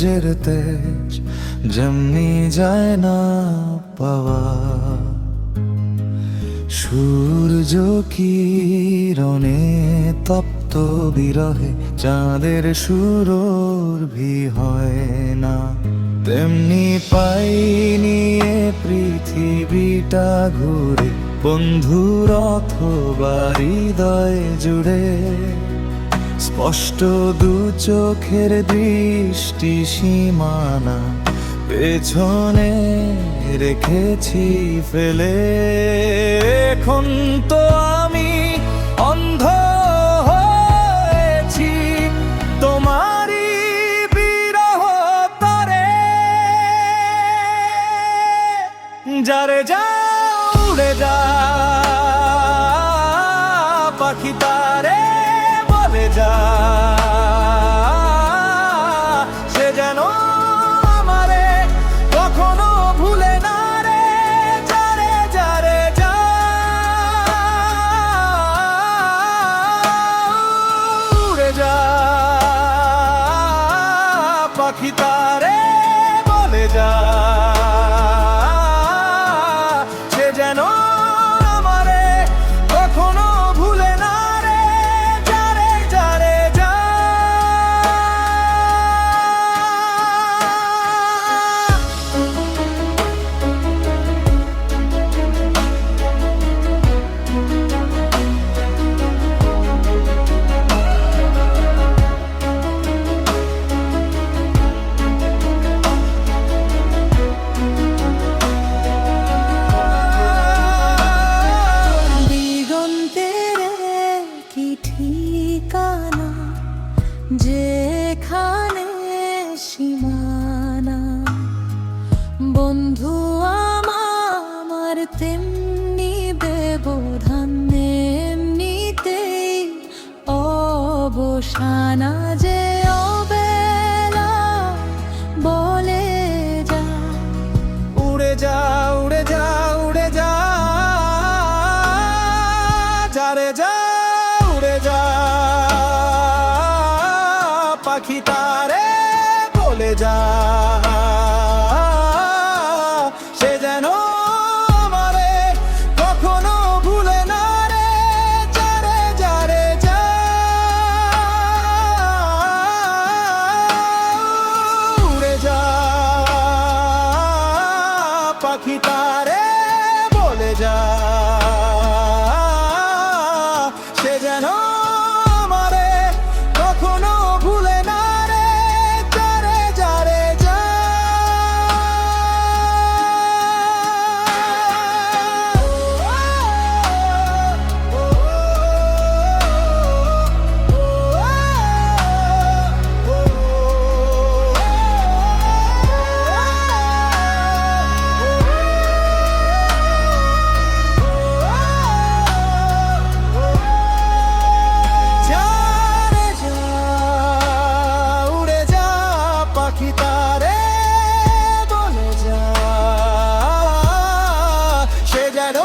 সূর্যের তেজ যেমনি যায় না পাওয়া। সূর্য কিরণে তপ্ত বিরহে চাঁদের সুরভি হয় না, তেমনি পাইনি এ পৃথিবীটা ঘুরে বন্ধুর অথবা হৃদয় জুড়ে। স্পষ্ট দু চোখের দৃষ্টি সীমানা পেছনে রেখেছি ফেলে। এখন তো আমি অন্ধ হয়েছি তোমারই বিরহ তরে। যারে যা উড়ে যা পাখি তারে বলে যা, সে যেন আমারে কখনো ভুলে না রে। যারে যারে যা উড়ে যা পাখি তারে বলে যা, সে যেন আমারে কখনো ভুলে না রে। যারে যারে যা ঠিকানা যেখানে সীমানা। বন্ধু আমার তেমনি ব্যবধান, এমনিতেই অবসানা যে অবেলা বলে যা। উড়ে যা উড়ে যা উড়ে যা, যারে যা উড়ে যা পাখি তারে বলে যা, সে যেন আমারে কখনো ভুলে না রে। যারে যারে যা উড়ে যা পাখি তারে বলে যা, সে যেন আমারে কখনো ভুলে না রে। যারে যারে যা পাখি তারে বলে যা, সে যেন